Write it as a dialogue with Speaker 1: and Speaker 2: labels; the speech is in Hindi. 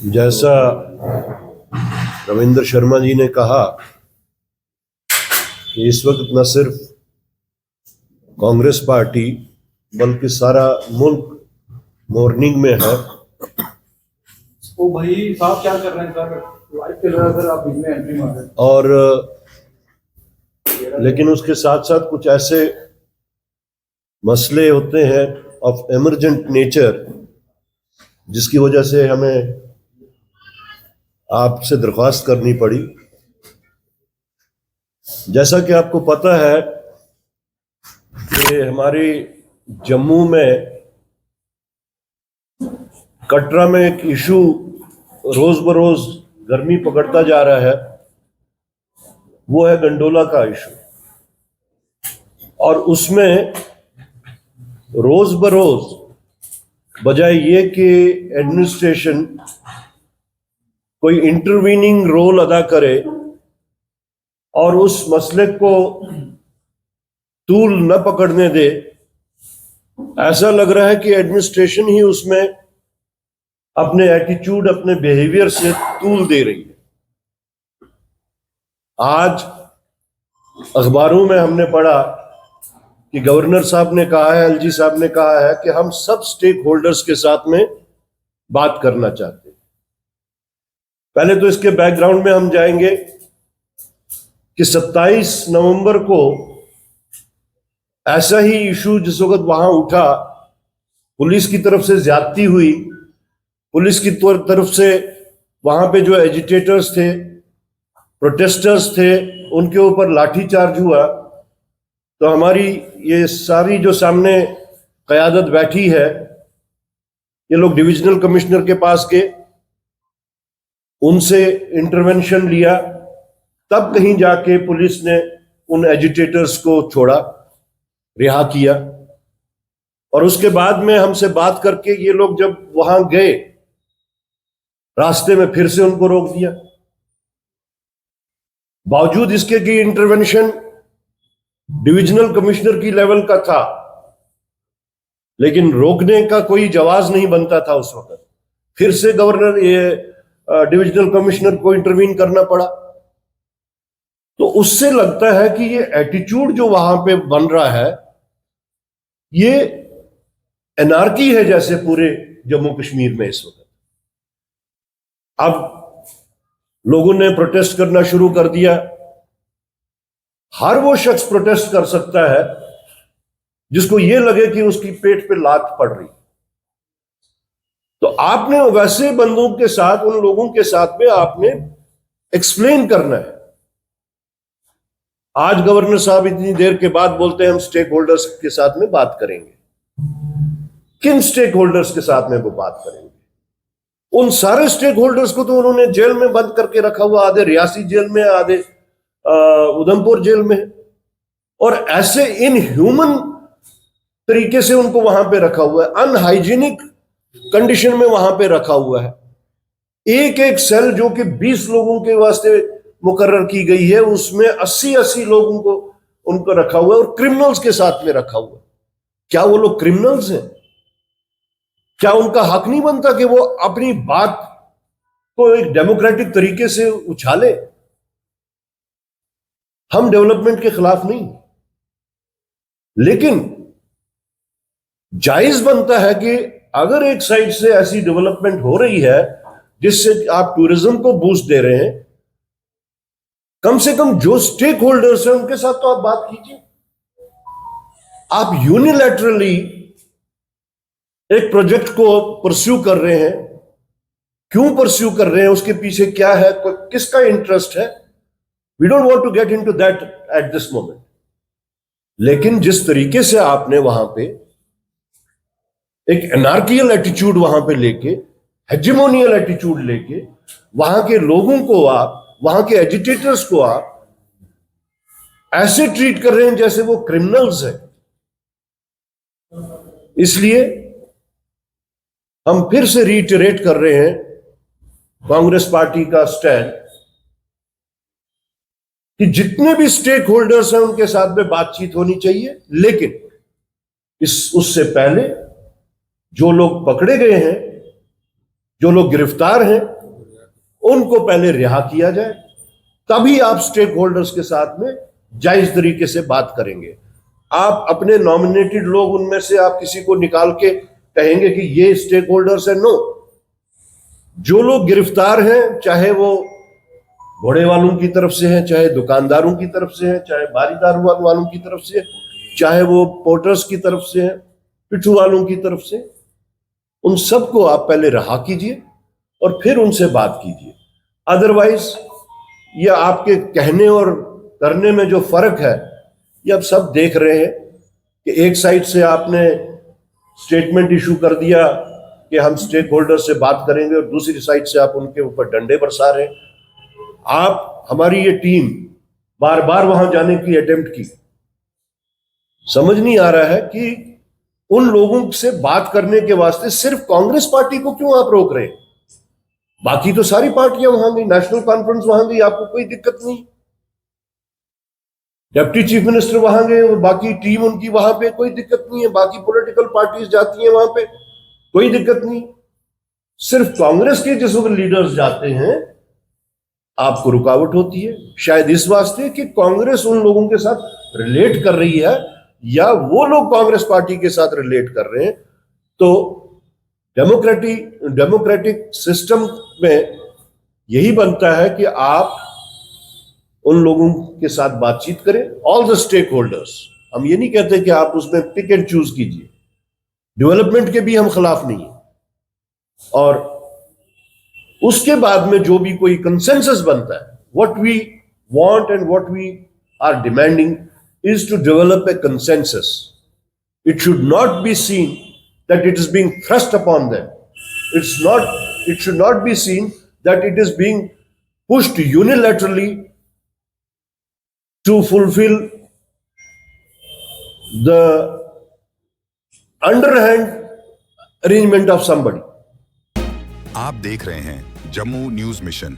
Speaker 1: जैसा रविंद्र शर्मा जी ने कहा कि इस वक्त न सिर्फ कांग्रेस पार्टी बल्कि सारा मुल्क मॉर्निंग में है।
Speaker 2: ओ भाई साहब क्या कर रहे हैं सर? लाइव चल रहा है सर, आप इसमें एंट्री मार रहे हैं।
Speaker 1: और लेकिन उसके साथ साथ कुछ ऐसे मसले होते हैं ऑफ इमरजेंट नेचर जिसकी वजह से हमें आपसे दरख्वास्त करनी पड़ी। जैसा कि आपको पता है कि हमारे जम्मू में कटरा में एक इशू रोज बरोज गर्मी पकड़ता जा रहा है, वो है गंडोला का इशू। और उसमें रोज बरोज बजाय ये कि एडमिनिस्ट्रेशन कोई इंटरवीनिंग रोल अदा करे और उस मसले को तूल न पकड़ने दे, ऐसा लग रहा है कि एडमिनिस्ट्रेशन ही उसमें अपने एटीट्यूड, अपने बिहेवियर से तूल दे रही है। आज अखबारों में हमने पढ़ा कि गवर्नर साहब ने कहा है, एलजी साहब ने कहा है कि हम सब स्टेक होल्डर्स के साथ में बात करना चाहते हैं। पहले तो इसके बैकग्राउंड में हम जाएंगे कि 27 नवंबर को ऐसा ही इशू जिस वक्त वहां उठा, पुलिस की तरफ से ज्यादती हुई, पुलिस की तरफ से वहां पे जो एजिटेटर्स थे, प्रोटेस्टर्स थे, उनके ऊपर लाठीचार्ज हुआ। तो हमारी ये सारी जो सामने क़यादत बैठी है, ये लोग डिविजनल कमिश्नर के पास गए, उनसे इंटरवेंशन लिया, तब कहीं जाके पुलिस ने उन एजिटेटर्स को छोड़ा, रिहा किया। और उसके बाद में हमसे बात करके ये लोग जब वहां गए, रास्ते में फिर से उनको रोक दिया। बावजूद इसके कि इंटरवेंशन डिविजनल कमिश्नर की लेवल का था, लेकिन रोकने का कोई जवाब नहीं बनता था उस वक्त। फिर से गवर्नर डिविजनल कमिश्नर को इंटरवीन करना पड़ा। तो उससे लगता है कि ये एटीट्यूड जो वहां पे बन रहा है, ये एनार्की है जैसे पूरे जम्मू कश्मीर में इस वक्त। अब लोगों ने प्रोटेस्ट करना शुरू कर दिया। हर वो शख्स प्रोटेस्ट कर सकता है जिसको ये लगे कि उसकी पेट पे लात पड़ रही। तो आपने वैसे बंदों के साथ, उन लोगों के साथ में आपने एक्सप्लेन करना है। आज गवर्नर साहब इतनी देर के बाद बोलते हैं हम स्टेक होल्डर्स के साथ में बात करेंगे। किन स्टेक होल्डर्स के साथ में वो बात करेंगे? उन सारे स्टेक होल्डर्स को तो उन्होंने जेल में बंद करके रखा हुआ, आधे रियासी जेल में, आधे उधमपुर जेल में, और ऐसे इनह्यूमन तरीके से उनको वहां पे रखा हुआ है, अनहाइजीनिक कंडीशन में वहां पे रखा हुआ है। एक एक सेल जो कि 20 लोगों के वास्ते मुकर्रर की गई है, उसमें 80-80 लोगों को उनको रखा हुआ है, और क्रिमिनल्स के साथ में रखा हुआ है। क्या वो लोग क्रिमिनल्स हैं? क्या उनका हक नहीं बनता कि वो अपनी बात को एक डेमोक्रेटिक तरीके से उछाले? हम डेवलपमेंट के खिलाफ नहीं, लेकिन जायज बनता है कि अगर एक साइड से ऐसी डेवलपमेंट हो रही है जिससे आप टूरिज्म को बूस्ट दे रहे हैं, कम से कम जो स्टेक होल्डर्स हैं उनके साथ तो आप बात कीजिए। आप यूनिलैटरली एक प्रोजेक्ट को परस्यू कर रहे हैं। क्यों परस्यू कर रहे हैं? उसके पीछे क्या है? किसका इंटरेस्ट है? We don't want to get into that at this moment. लेकिन जिस तरीके से आपने वहां पे एक एनार्कियल एटीट्यूड वहां पे लेके, हेजेमोनियल एटीट्यूड लेके, वहां के लोगों को आप, वहां के एजिटेटर्स को आप ऐसे ट्रीट कर रहे हैं जैसे वो क्रिमिनल्स हैं। इसलिए हम फिर से रीइटरेट कर रहे हैं कांग्रेस पार्टी का स्टैंड कि जितने भी स्टेक होल्डर्स हैं उनके साथ में बातचीत होनी चाहिए, लेकिन उससे पहले जो लोग पकड़े गए हैं जो लोग गिरफ्तार हैं उनको पहले रिहा किया जाए, तभी आप स्टेक होल्डर्स के साथ में जायज तरीके से बात करेंगे। आप अपने नॉमिनेटेड लोग उनमें से आप किसी को निकाल के कहेंगे कि ये स्टेक होल्डर्स है? नो। जो लोग गिरफ्तार हैं, चाहे वो घोड़े वालों की तरफ से हैं, चाहे दुकानदारों की तरफ से हैं, चाहे बारीदार वालों की तरफ से, चाहे वो पोर्टर्स की तरफ से हैं, पिट्ठू वालों की तरफ से, उन सबको आप पहले रहा कीजिए और फिर उनसे बात कीजिए। अदरवाइज ये आपके कहने और करने में जो फर्क है, ये अब सब देख रहे हैं कि एक साइड से आपने स्टेटमेंट इशू कर दिया कि हम स्टेक होल्डर से बात करेंगे और दूसरी साइड से आप उनके ऊपर डंडे बरसा रहे हैं। आप, हमारी ये टीम बार बार वहां जाने की अटेम्प्ट की, समझ नहीं आ रहा है कि उन लोगों से बात करने के वास्ते सिर्फ कांग्रेस पार्टी को क्यों आप रोक रहे हैं? बाकी तो सारी पार्टियां वहां गई, नेशनल कॉन्फ्रेंस वहां गई, आपको कोई दिक्कत नहीं। डिप्टी चीफ मिनिस्टर वहां गए और बाकी टीम उनकी वहां पे, कोई दिक्कत नहीं है। बाकी पॉलिटिकल पार्टीज जाती हैं वहां पे, कोई दिक्कत नहीं। सिर्फ कांग्रेस के जिस वक्त लीडर्स जाते हैं आपको रुकावट होती है, शायद इस वास्ते कि कांग्रेस उन लोगों के साथ रिलेट कर रही है या वो लोग कांग्रेस पार्टी के साथ रिलेट कर रहे हैं। तो डेमोक्रेटिक सिस्टम में यही बनता है कि आप उन लोगों के साथ बातचीत करें, ऑल द स्टेक होल्डर्स। हम ये नहीं कहते कि आप उसमें पिक एंड चूज कीजिए, डेवलपमेंट के भी हम खिलाफ नहीं है। और उसके बाद में जो भी कोई कंसेंसस बनता है, what we want and what we are demanding is to develop a consensus. It should not be seen that it is being thrust upon them. It should not be seen that it is being pushed unilaterally to fulfill the underhand arrangement of somebody.
Speaker 3: आप देख रहे हैं जम्मू न्यूज मिशन।